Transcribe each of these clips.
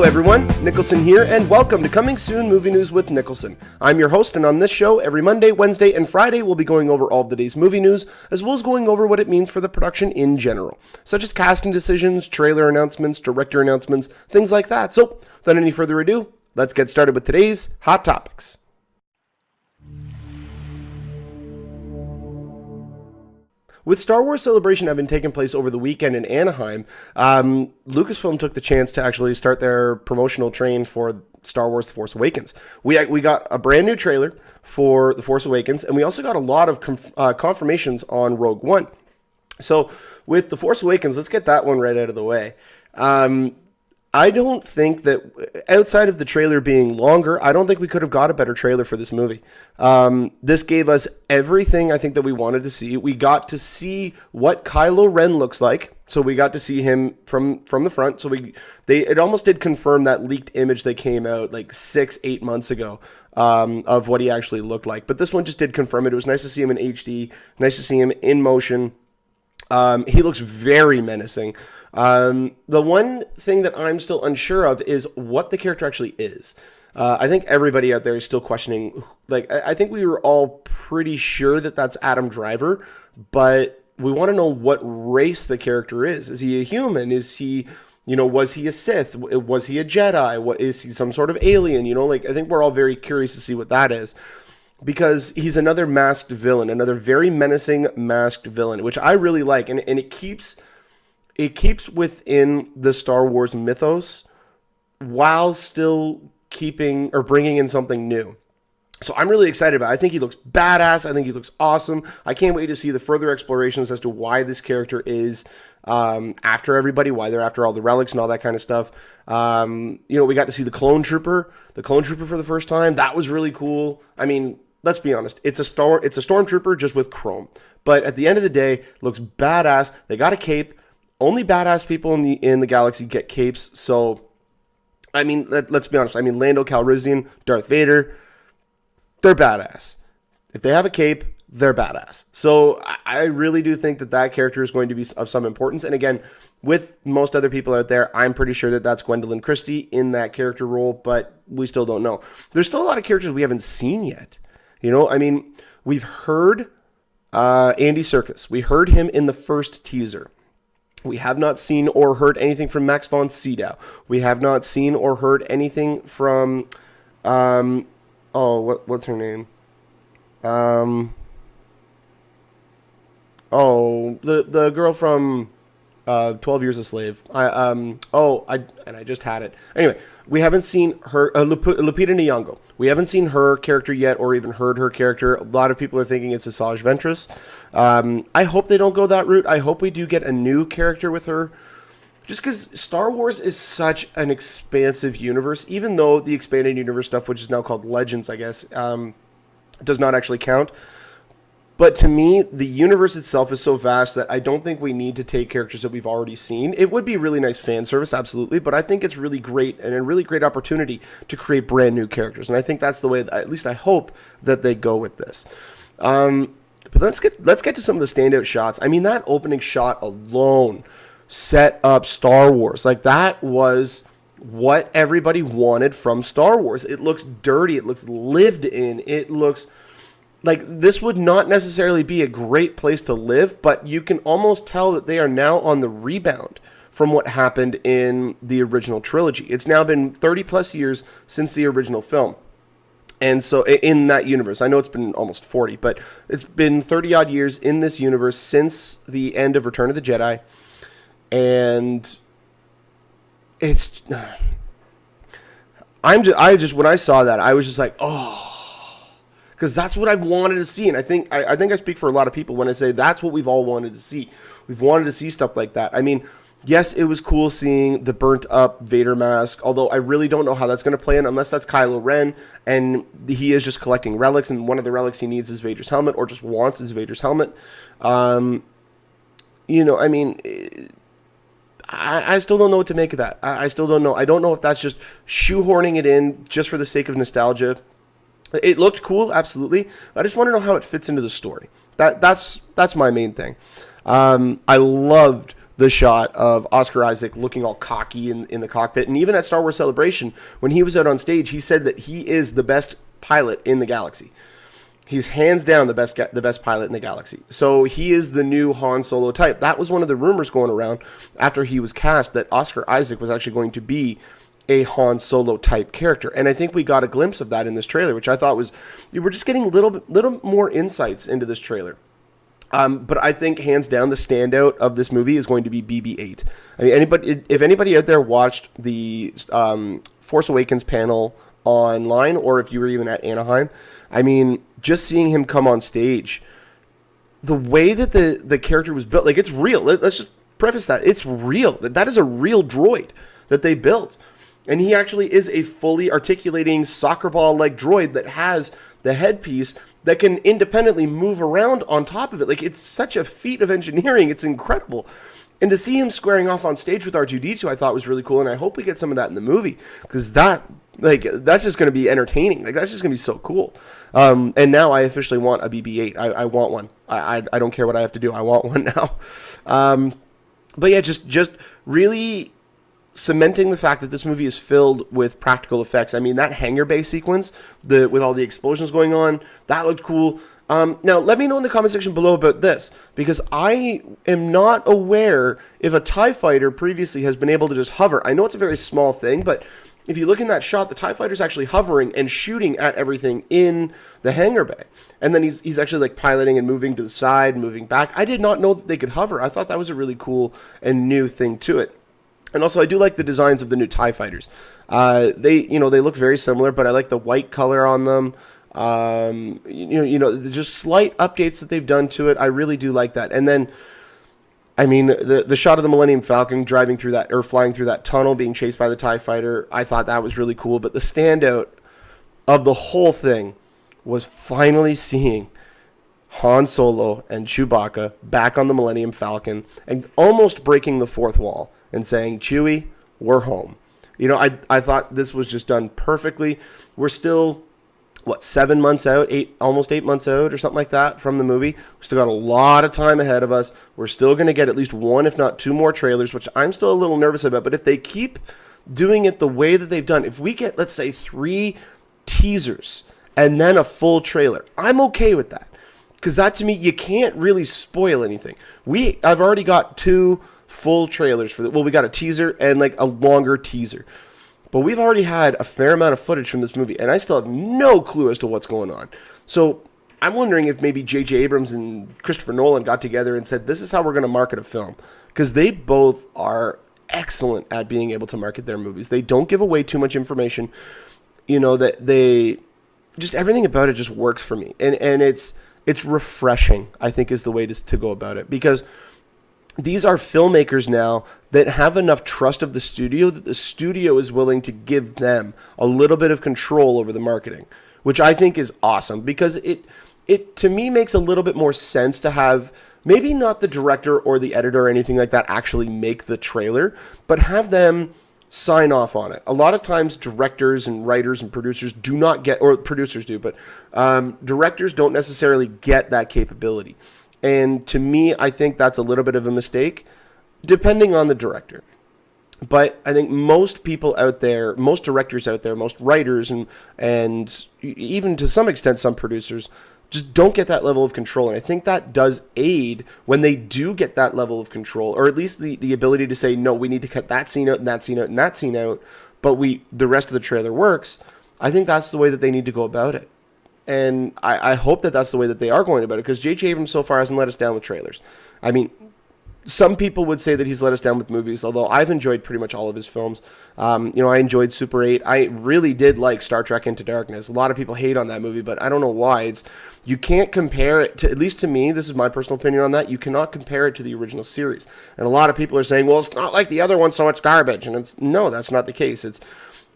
Hello everyone, Niklsun here, and welcome to Coming Soon Movie News with Niklsun. I'm your host, and on this show, every Monday, Wednesday, and Friday, we'll be going over all of the day's movie news, as well as going over what it means for the production in general, such as casting decisions, trailer announcements, director announcements, things like that. So, without any further ado, let's get started with today's Hot Topics. With Star Wars Celebration having taken place over the weekend in Anaheim, Lucasfilm took the chance to actually start their promotional train for Star Wars The Force Awakens. We got a brand new trailer for The Force Awakens, and we also got a lot of confirmations on Rogue One. So with The Force Awakens, let's get that one right out of the way. I don't think that, outside of the trailer being longer, I don't think we could have got a better trailer for this movie. This gave us everything I think that we wanted to see. We got to see what Kylo Ren looks like. So we got to see him from the front. So it almost did confirm that leaked image that came out like 6-8 months ago of what he actually looked like. But this one just did confirm it. It was nice to see him in HD, nice to see him in motion. He looks very menacing. The one thing that I'm still unsure of is what the character actually is. I think everybody out there is still questioning, like, I think we were all pretty sure that that's Adam Driver, but we want to know what race the character is. Is he a human? Is he, was he a Sith? Was he a Jedi? Is he some sort of alien? I think we're all very curious to see what that is. Because he's another masked villain, another very menacing masked villain, which I really like. And it keeps within the Star Wars mythos while still keeping or bringing in something new. So I'm really excited about it. I think he looks badass. I think he looks awesome. I can't wait to see the further explorations as to why this character is after everybody, why they're after all the relics and all that kind of stuff. We got to see the clone trooper for the first time. That was really cool. I mean, let's be honest. It's a stormtrooper just with chrome. But at the end of the day, looks badass. They got a cape. Only badass people in the galaxy get capes. So, I mean, let's be honest. I mean, Lando Calrissian, Darth Vader, they're badass. If they have a cape, they're badass. So I really do think that character is going to be of some importance. And again, with most other people out there, I'm pretty sure that that's Gwendolyn Christie in that character role, but we still don't know. There's still a lot of characters we haven't seen yet. I mean, we've heard Andy Serkis. We heard him in the first teaser. We have not seen or heard anything from Max von Sydow. We have not seen or heard anything from, what's her name? The girl from 12 Years a Slave. I just had it. Anyway, we haven't seen her, Lupita Nyong'o. We haven't seen her character yet or even heard her character. A lot of people are thinking it's Asajj Ventress. I hope they don't go that route. I hope we do get a new character with her. Just because Star Wars is such an expansive universe, even though the expanded universe stuff, which is now called Legends, I guess, does not actually count. But to me, the universe itself is so vast that I don't think we need to take characters that we've already seen. It would be really nice fan service, absolutely, but I think it's really great and a really great opportunity to create brand new characters. And I think that's the way, at least I hope, that they go with this. But let's get to some of the standout shots. I mean, that opening shot alone set up Star Wars. Like, that was what everybody wanted from Star Wars. It looks dirty. It looks lived in. It looks like this would not necessarily be a great place to live, but you can almost tell that they are now on the rebound from what happened in the original trilogy. It's now been 30 plus years since the original film. And so in that universe, I know it's been almost 40, but it's been 30 odd years in this universe since the end of Return of the Jedi. And it's, when I saw that, I was just like, oh, because that's what I've wanted to see. And I think I speak for a lot of people when I say that's what we've all wanted to see. We've wanted to see stuff like that. I mean, yes, it was cool seeing the burnt up Vader mask, although I really don't know how that's going to play in unless that's Kylo Ren and he is just collecting relics, and one of the relics he needs is Vader's helmet, or just wants is Vader's helmet. I mean, I still don't know what to make of that. I still don't know. I don't know if that's just shoehorning it in just for the sake of nostalgia. It looked cool, absolutely. I just want to know how it fits into the story. That's my main thing. I loved the shot of Oscar Isaac looking all cocky in the cockpit. And even at Star Wars Celebration, when he was out on stage, he said that he is the best pilot in the galaxy. He's hands down the best pilot in the galaxy. So he is the new Han Solo type. That was one of the rumors going around after he was cast, that Oscar Isaac was actually going to be a Han Solo type character. And I think we got a glimpse of that in this trailer, which I thought was, we're just getting little more insights into this trailer. But I think hands down the standout of this movie is going to be BB-8. I mean, if anybody out there watched the Force Awakens panel online, or if you were even at Anaheim, I mean, just seeing him come on stage, the way that the character was built, like, it's real. Let's just preface that. It's real. That is a real droid that they built. And he actually is a fully articulating soccer ball-like droid that has the headpiece that can independently move around on top of it. Like, it's such a feat of engineering. It's incredible. And to see him squaring off on stage with R2-D2, I thought was really cool. And I hope we get some of that in the movie, because that's just going to be entertaining. Like, that's just going to be so cool. And now I officially want a BB-8. I want one. I don't care what I have to do. I want one now. But yeah, just really cementing the fact that this movie is filled with practical effects. I mean, that hangar bay sequence, with all the explosions going on, that looked cool. Now, let me know in the comment section below about this, because I am not aware if a TIE fighter previously has been able to just hover. I know it's a very small thing, but if you look in that shot, the TIE fighter's actually hovering and shooting at everything in the hangar bay. And then he's actually like piloting and moving to the side, moving back. I did not know that they could hover. I thought that was a really cool and new thing to it. And also, I do like the designs of the new TIE fighters. They look very similar, but I like the white color on them. Just slight updates that they've done to it. I really do like that. And then, I mean, the shot of the Millennium Falcon driving through that, or flying through that tunnel, being chased by the TIE fighter, I thought that was really cool. But the standout of the whole thing was finally seeing Han Solo and Chewbacca back on the Millennium Falcon and almost breaking the fourth wall and saying, "Chewie, we're home." You know, I thought this was just done perfectly. We're still, 7 months out, almost 8 months out or something like that from the movie. We still got a lot of time ahead of us. We're still going to get at least one, if not two more trailers, which I'm still a little nervous about. But if they keep doing it the way that they've done, if we get, let's say, 3 teasers and then a full trailer, I'm okay with that. Because that, to me, you can't really spoil anything. I've already got 2 full trailers for we got a teaser and like a longer teaser. But we've already had a fair amount of footage from this movie, and I still have no clue as to what's going on. So I'm wondering if maybe J.J. Abrams and Christopher Nolan got together and said, this is how we're going to market a film. Because they both are excellent at being able to market their movies. They don't give away too much information. You know, that they just, everything about it just works for me. And it's refreshing, I think, is the way to go about it. Because these are filmmakers now that have enough trust of the studio that the studio is willing to give them a little bit of control over the marketing, which I think is awesome, because it to me makes a little bit more sense to have maybe not the director or the editor or anything like that actually make the trailer, but have them sign off on it. A lot of times directors and writers and producers do not get, or producers do, but directors don't necessarily get that capability. And to me, I think that's a little bit of a mistake, depending on the director. But I think most people out there, most directors out there, most writers, and even to some extent some producers, just don't get that level of control. And I think that does aid when they do get that level of control, or at least the ability to say, no, we need to cut that scene out and that scene out and that scene out, but the rest of the trailer works. I think that's the way that they need to go about it. And I hope that that's the way that they are going about it, because J.J. Abrams so far hasn't let us down with trailers. I mean, some people would say that he's let us down with movies, although I've enjoyed pretty much all of his films. I enjoyed Super 8. I really did like Star Trek Into Darkness. A lot of people hate on that movie, but I don't know why. You can't compare it to, at least to me, this is my personal opinion on that, you cannot compare it to the original series. And a lot of people are saying, well, it's not like the other one, so it's garbage. And no, that's not the case.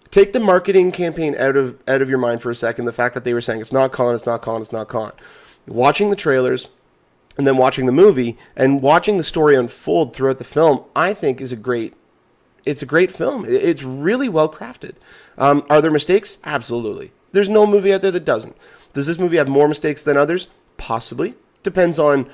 Take the marketing campaign out of your mind for a second. The fact that they were saying it's not Khan, it's not Khan, it's not Khan. Watching the trailers and then watching the movie and watching the story unfold throughout the film, I think is a great film. It's really well crafted. Are there mistakes? Absolutely. There's no movie out there that doesn't. Does this movie have more mistakes than others? Possibly. Depends on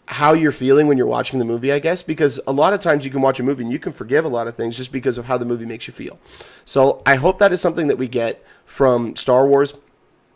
how you're feeling when you're watching the movie, I guess, because a lot of times you can watch a movie and you can forgive a lot of things just because of how the movie makes you feel. So I hope that is something that we get from Star Wars.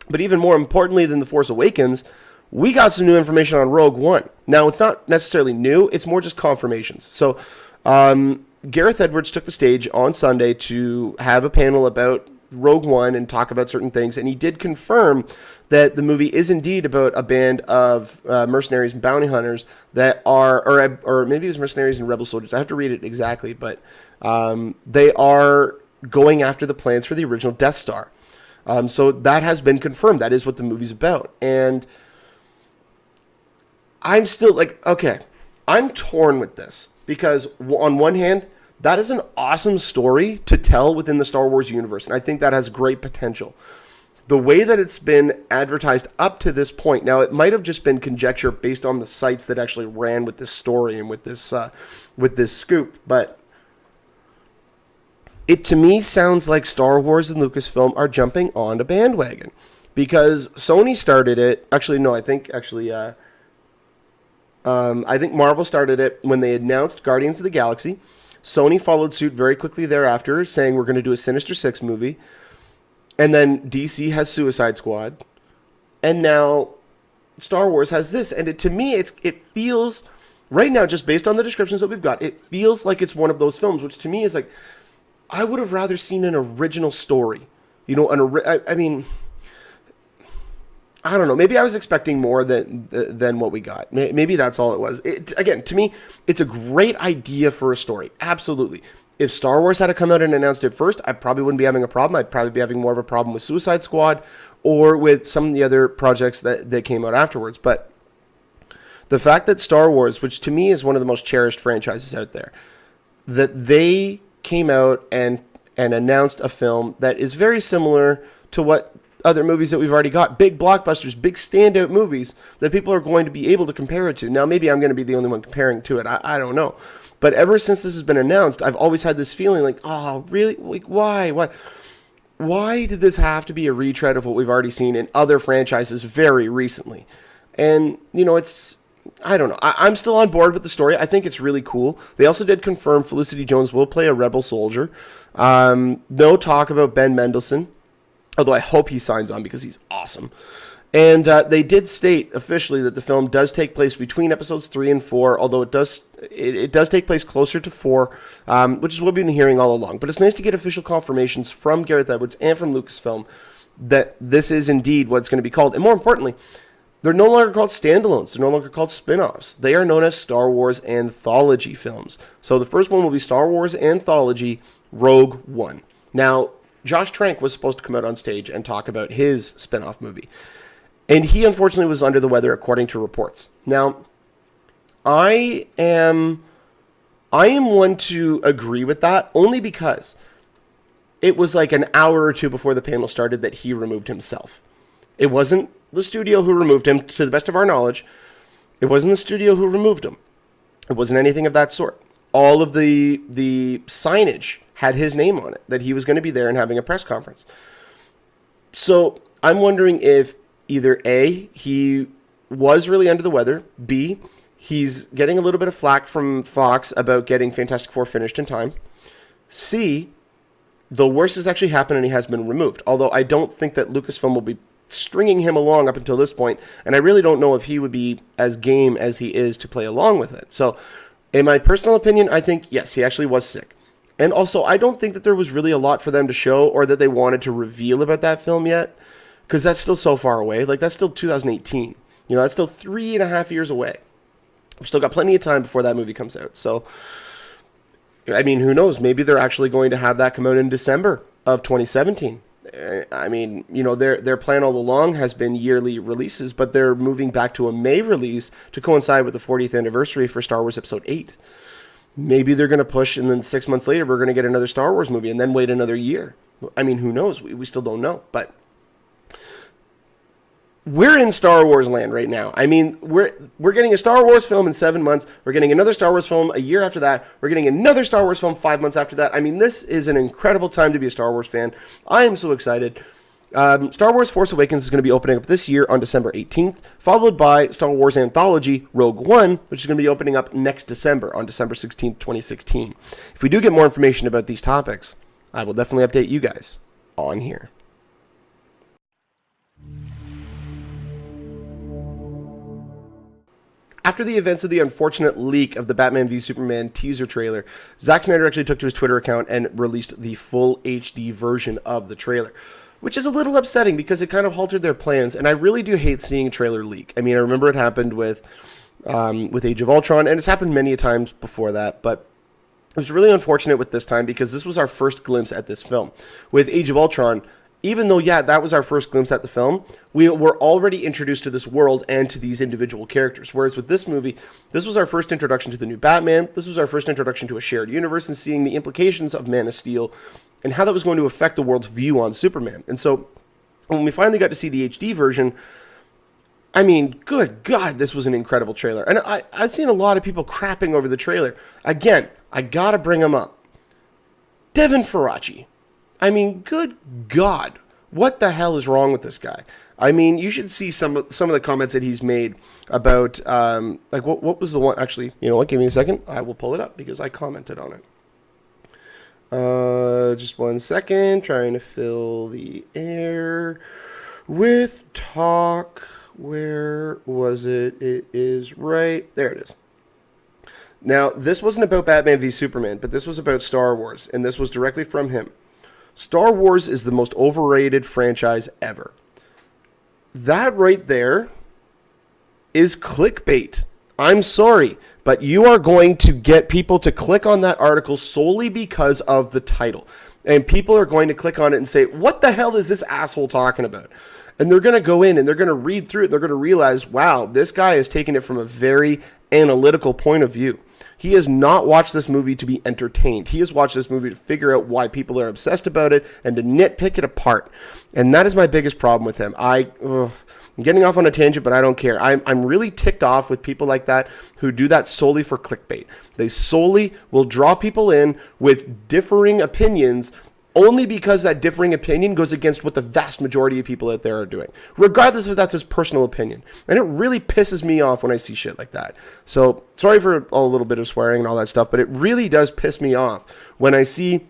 But even more importantly than The Force Awakens, we got some new information on Rogue One. Now, it's not necessarily new, it's more just confirmations. So Gareth Edwards took the stage on Sunday to have a panel about Rogue One and talk about certain things, and he did confirm that the movie is indeed about a band of mercenaries and bounty hunters that are, or maybe it was mercenaries and rebel soldiers. I have to read it exactly, but they are going after the plans for the original Death Star. So that has been confirmed. That is what the movie's about. And I'm still like, okay, I'm torn with this because on one hand, that is an awesome story to tell within the Star Wars universe. And I think that has great potential. The way that it's been advertised up to this point, now it might have just been conjecture based on the sites that actually ran with this story and with this scoop, but it to me sounds like Star Wars and Lucasfilm are jumping on a bandwagon because Sony started it. Actually, no, I think Marvel started it when they announced Guardians of the Galaxy. Sony followed suit very quickly thereafter, saying we're going to do a Sinister Six movie. And then DC has Suicide Squad. And now Star Wars has this. And to me, it feels, right now, just based on the descriptions that we've got, it feels like it's one of those films, which to me is like, I would have rather seen an original story. You know, I mean, I don't know. Maybe I was expecting more than what we got. Maybe that's all it was. Again, to me, it's a great idea for a story. Absolutely. If Star Wars had to come out and announced it first, I probably wouldn't be having a problem. I'd probably be having more of a problem with Suicide Squad or with some of the other projects that came out afterwards. But the fact that Star Wars, which to me is one of the most cherished franchises out there, that they came out and announced a film that is very similar to what other movies that we've already got, big blockbusters, big standout movies that people are going to be able to compare it to. Now, maybe I'm going to be the only one comparing to it. I don't know. But ever since this has been announced, I've always had this feeling like, oh, really? Like, why? Why did this have to be a retread of what we've already seen in other franchises very recently? And, you know, I don't know. I'm still on board with the story. I think it's really cool. They also did confirm Felicity Jones will play a rebel soldier. No talk about Ben Mendelsohn, although I hope he signs on because he's awesome. And they did state officially that the film does take place between episodes 3 and 4, although it does take place closer to 4, which is what we've been hearing all along. But it's nice to get official confirmations from Gareth Edwards and from Lucasfilm that this is indeed what it's going to be called. And more importantly, they're no longer called standalones. They're no longer called spin-offs. They are known as Star Wars Anthology films. So the first one will be Star Wars Anthology Rogue One. Now, Josh Trank was supposed to come out on stage and talk about his spin-off movie. And he, unfortunately, was under the weather, according to reports. Now, I am one to agree with that, only because it was like an hour or two before the panel started that he removed himself. It wasn't the studio who removed him, to the best of our knowledge. It wasn't the studio who removed him. It wasn't anything of that sort. All of the signage had his name on it, that he was going to be there and having a press conference. So I'm wondering if either A, he was really under the weather, B, he's getting a little bit of flack from Fox about getting Fantastic Four finished in time, C, the worst has actually happened and he has been removed. Although I don't think that Lucasfilm will be stringing him along up until this point, and I really don't know if he would be as game as he is to play along with it. So, in my personal opinion, I think, yes, he actually was sick. And also, I don't think that there was really a lot for them to show or that they wanted to reveal about that film yet, because that's still so far away. Like, that's still 2018. You know, that's still 3.5 years away. We've still got plenty of time before that movie comes out. So, I mean, who knows? Maybe they're actually going to have that come out in December of 2017. I mean, you know, their plan all along has been yearly releases, but they're moving back to a May release to coincide with the 40th anniversary for Star Wars Episode 8. Maybe they're going to push, and then 6 months later, we're going to get another Star Wars movie, and then wait another year. I mean, who knows? We still don't know, but we're in Star Wars land right now. I mean, we're getting a Star Wars film in 7 months. We're getting another Star Wars film a year after that. We're getting another Star Wars film 5 months after that. I mean, this is an incredible time to be a Star Wars fan. I am so excited. Star Wars Force Awakens is going to be opening up this year on December 18th, followed by Star Wars Anthology Rogue One, which is going to be opening up next December on December 16th, 2016. If we do get more information about these topics, I will definitely update you guys on here. After the events of the unfortunate leak of the Batman v Superman teaser trailer, Zack Snyder actually took to his Twitter account and released the full HD version of the trailer, which is a little upsetting because it kind of halted their plans, and I really do hate seeing a trailer leak. I mean, I remember it happened with Age of Ultron, and it's happened many times before that, but it was really unfortunate with this time because this was our first glimpse at this film. With Age of Ultron, even though, yeah, that was our first glimpse at the film, we were already introduced to this world and to these individual characters. Whereas with this movie, this was our first introduction to the new Batman. This was our first introduction to a shared universe and seeing the implications of Man of Steel and how that was going to affect the world's view on Superman. And so when we finally got to see the HD version, I mean, good God, this was an incredible trailer. And I've seen a lot of people crapping over the trailer. Again, I got to bring them up. Devin Faraci. I mean, good God, what the hell is wrong with this guy? I mean, you should see some of the comments that he's made about, like, what was the one? Actually, you know what? Give me a second. I will pull it up because I commented on it. Just 1 second. Trying to fill the air with talk. Where was it? It is right there. It is. Now, this wasn't about Batman v Superman, but this was about Star Wars, and this was directly from him. Star Wars is the most overrated franchise ever. That right there is clickbait. I'm sorry, but you are going to get people to click on that article solely because of the title. And people are going to click on it and say, what the hell is this asshole talking about? And they're going to go in and they're going to read through it. They're going to realize, wow, this guy is taking it from a very analytical point of view. He has not watched this movie to be entertained. He has watched this movie to figure out why people are obsessed about it and to nitpick it apart. And that is my biggest problem with him. I'm getting off on a tangent, but I don't care. I'm really ticked off with people like that who do that solely for clickbait. They solely will draw people in with differing opinions only because that differing opinion goes against what the vast majority of people out there are doing, regardless if that's his personal opinion. And it really pisses me off when I see shit like that. So, sorry for a little bit of swearing and all that stuff, but it really does piss me off when I see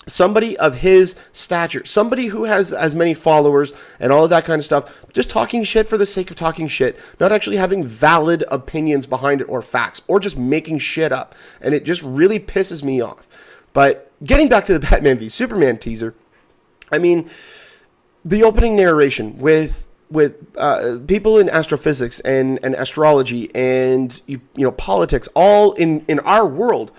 somebody of his stature, somebody who has as many followers and all of that kind of stuff, just talking shit for the sake of talking shit, not actually having valid opinions behind it or facts, or just making shit up. And it just really pisses me off. But getting back to the Batman v Superman teaser, I mean, the opening narration with people in astrophysics and astrology and you know politics, all in our world,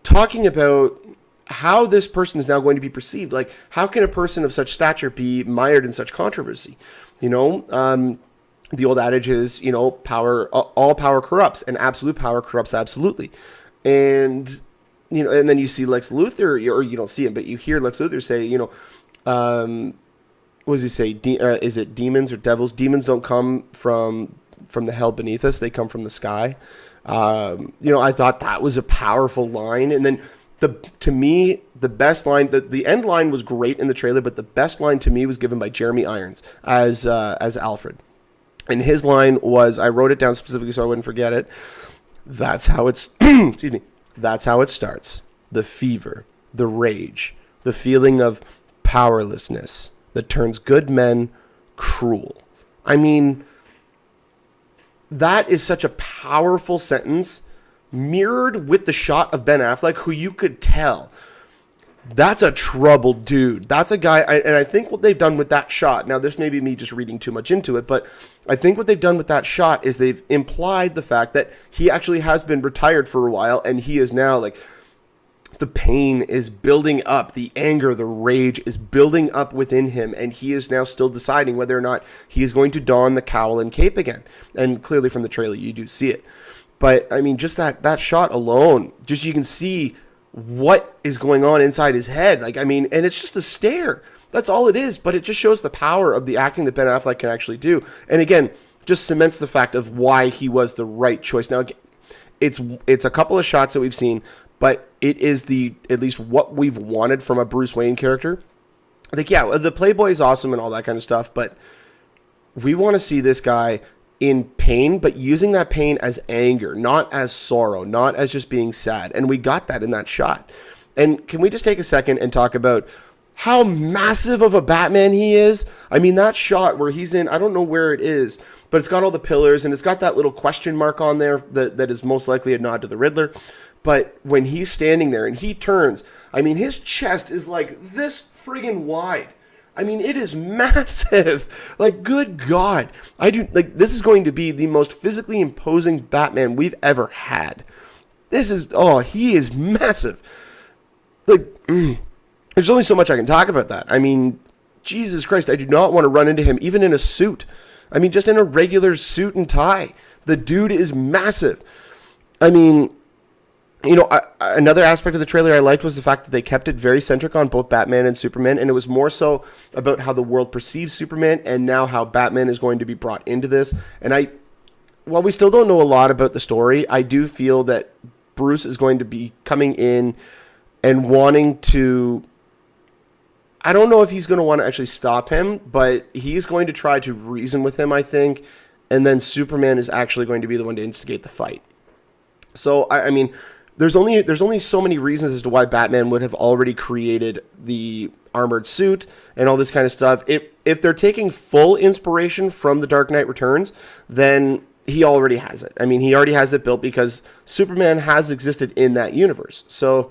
talking about how this person is now going to be perceived. Like, how can a person of such stature be mired in such controversy? You know, the old adage is, you know, all power corrupts, and absolute power corrupts absolutely. And you know, and then you see Lex Luthor, or you don't see him, but you hear Lex Luthor say, you know, what does he say? Is it demons or devils? Demons don't come from the hell beneath us; they come from the sky. You know, I thought that was a powerful line. And then to me, the best line, the end line was great in the trailer, but the best line to me was given by Jeremy Irons as Alfred, and his line was, I wrote it down specifically so I wouldn't forget it. That's how it's. Excuse me. That's how it starts. The fever, the rage, the feeling of powerlessness that turns good men cruel. I mean, that is such a powerful sentence, mirrored with the shot of Ben Affleck, who you could tell, that's a troubled dude. That's a guy, and I think what they've done with that shot, now this may be me just reading too much into it, but I think what they've done with that shot is they've implied the fact that he actually has been retired for a while, and he is now, like, the pain is building up, the anger, the rage is building up within him, and he is now still deciding whether or not he is going to don the cowl and cape again. And clearly from the trailer, you do see it. But, I mean, just that shot alone, just you can see what is going on inside his head. Like, I mean, and it's just a stare. That's all it is, but it just shows the power of the acting that Ben Affleck can actually do. And again, just cements the fact of why he was the right choice. Now, again, it's a couple of shots that we've seen, but it is at least what we've wanted from a Bruce Wayne character. like, yeah, the Playboy is awesome and all that kind of stuff, but we want to see this guy in pain, but using that pain as anger, not as sorrow, not as just being sad. And we got that in that shot. And can we just take a second and talk about how massive of a Batman he is? I mean, that shot where he's in, I don't know where it is, but it's got all the pillars and it's got that little question mark on there that is most likely a nod to the Riddler. But when he's standing there and he turns, I mean, his chest is like this friggin' wide. I mean, it is massive. Like, good God. This is going to be the most physically imposing Batman we've ever had. He is massive. Like, there's only so much I can talk about that. I mean, Jesus Christ, I do not want to run into him, even in a suit. I mean, just in a regular suit and tie. The dude is massive. I mean, you know, another aspect of the trailer I liked was the fact that they kept it very centric on both Batman and Superman, and it was more so about how the world perceives Superman and now how Batman is going to be brought into this. And while we still don't know a lot about the story, I do feel that Bruce is going to be coming in and wanting to... I don't know if he's going to want to actually stop him, but he's going to try to reason with him, I think, and then Superman is actually going to be the one to instigate the fight. So, I mean... There's only so many reasons as to why Batman would have already created the armored suit and all this kind of stuff. If they're taking full inspiration from The Dark Knight Returns, then he already has it. I mean, he already has it built because Superman has existed in that universe. So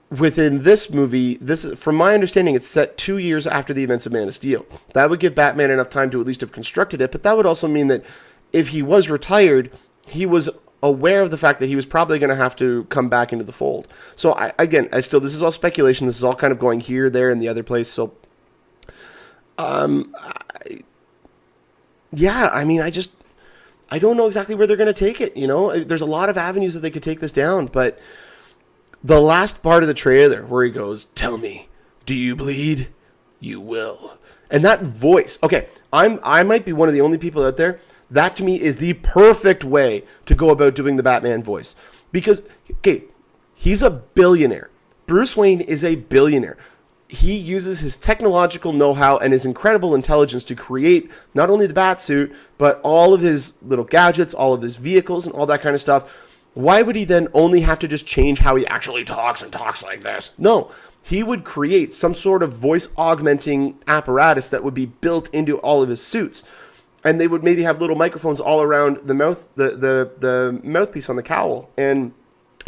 within this movie, from my understanding, it's set 2 years after the events of Man of Steel. That would give Batman enough time to at least have constructed it, but that would also mean that if he was retired, he was aware of the fact that he was probably going to have to come back into the fold. So this is all speculation. This is all kind of going here, there, and the other place. So, I mean, I don't know exactly where they're going to take it. You know, there's a lot of avenues that they could take this down, but the last part of the trailer where he goes, "Tell me, do you bleed? You will." And that voice, okay, I might be one of the only people out there. That, to me, is the perfect way to go about doing the Batman voice. Because, okay, he's a billionaire. Bruce Wayne is a billionaire. He uses his technological know-how and his incredible intelligence to create not only the Batsuit, but all of his little gadgets, all of his vehicles, and all that kind of stuff. Why would he then only have to just change how he actually talks and talks like this? No, he would create some sort of voice-augmenting apparatus that would be built into all of his suits. And they would maybe have little microphones all around the mouth, the mouthpiece on the cowl. And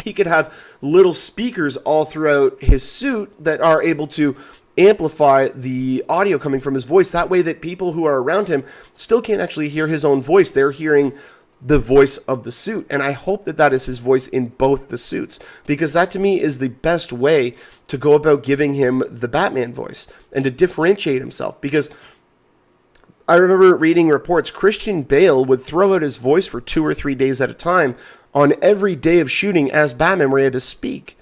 he could have little speakers all throughout his suit that are able to amplify the audio coming from his voice. That way that people who are around him still can't actually hear his own voice. They're hearing the voice of the suit. And I hope that that is his voice in both the suits. Because that, to me, is the best way to go about giving him the Batman voice and to differentiate himself. Because I remember reading reports Christian Bale would throw out his voice for 2 or 3 days at a time on every day of shooting as Batman where he had to speak.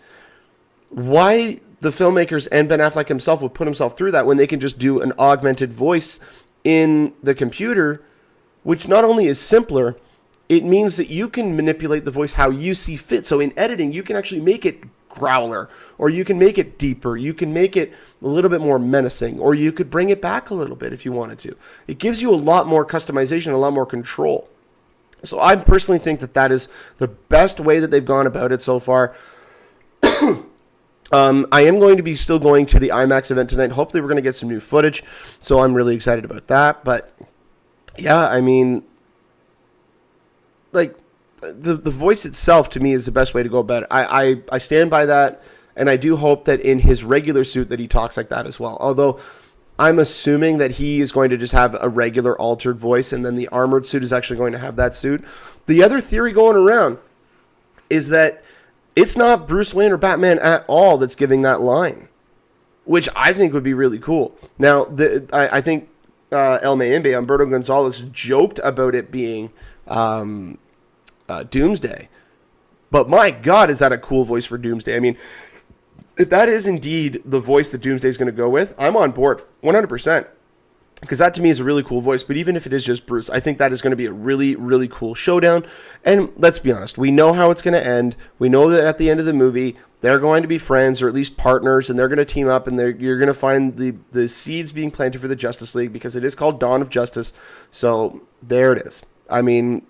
Why the filmmakers and Ben Affleck himself would put himself through that when they can just do an augmented voice in the computer, which not only is simpler, it means that you can manipulate the voice how you see fit. So in editing, you can actually make it growler, or you can make it deeper, you can make it a little bit more menacing, or you could bring it back a little bit if you wanted to. It gives you a lot more customization, a lot more control. So I personally think that that is the best way that they've gone about it so far. I am going to be still going to the IMAX event tonight. Hopefully we're going to get some new footage, so I'm really excited about that. But yeah, I mean, like, the voice itself, to me, is the best way to go about it. I stand by that, and I do hope that in his regular suit that he talks like that as well. Although, I'm assuming that he is going to just have a regular altered voice, and then the armored suit is actually going to have that suit. The other theory going around is that it's not Bruce Wayne or Batman at all that's giving that line, which I think would be really cool. Now, I think El Mayimbe, Humberto Gonzalez, joked about it being Doomsday. But my God, is that a cool voice for Doomsday? I mean, if that is indeed the voice that Doomsday is going to go with, I'm on board 100%. because that to me is a really cool voice. But even if it is just Bruce, I think that is going to be a really, really cool showdown. And let's be honest, we know how it's going to end. We know that at the end of the movie, they're going to be friends or at least partners, and they're going to team up, and you're going to find the seeds being planted for the Justice League, because it is called Dawn of Justice. So there it is. I mean,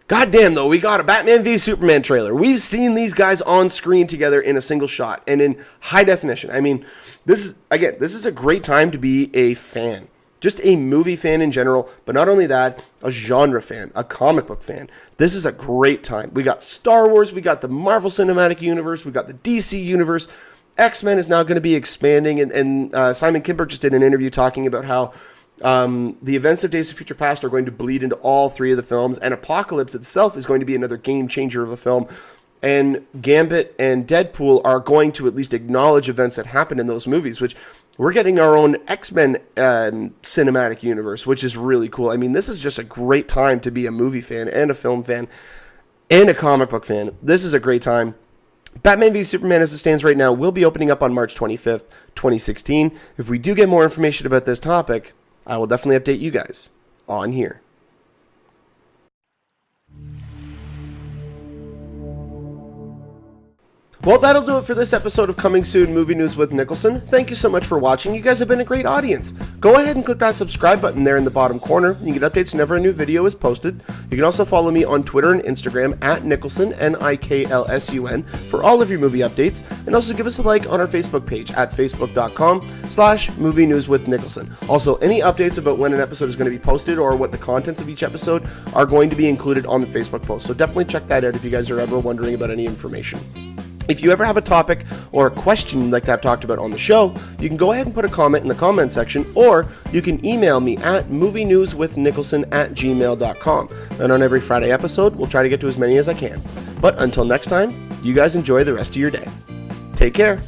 goddamn, though, we got a Batman v Superman trailer. We've seen these guys on screen together in a single shot and in high definition. I mean, this is a great time to be a fan. Just a movie fan in general, but not only that, a genre fan, a comic book fan. This is a great time. We got Star Wars, we got the Marvel Cinematic Universe, we got the DC Universe. X-Men is now going to be expanding, and Simon Kinberg just did an interview talking about how the events of Days of Future Past are going to bleed into all three of the films, and Apocalypse itself is going to be another game changer of the film. And Gambit and Deadpool are going to at least acknowledge events that happened in those movies, which we're getting our own X-Men cinematic universe, which is really cool. I mean, this is just a great time to be a movie fan and a film fan and a comic book fan. This is a great time. Batman v Superman, as it stands right now, will be opening up on March 25th, 2016. If we do get more information about this topic, I will definitely update you guys on here. Well, that'll do it for this episode of Coming Soon Movie News with Niklsun. Thank you so much for watching. You guys have been a great audience. Go ahead and click that subscribe button there in the bottom corner. You can get updates whenever a new video is posted. You can also follow me on Twitter and Instagram at Niklsun, Niklsun, for all of your movie updates. And also give us a like on our Facebook page at facebook.com/movie news with Niklsun. Also, any updates about when an episode is going to be posted or what the contents of each episode are going to be included on the Facebook post. So definitely check that out if you guys are ever wondering about any information. If you ever have a topic or a question you'd like to have talked about on the show, you can go ahead and put a comment in the comment section, or you can email me at movienewswithniklsun@gmail.com. And on every Friday episode, we'll try to get to as many as I can. But until next time, you guys enjoy the rest of your day. Take care.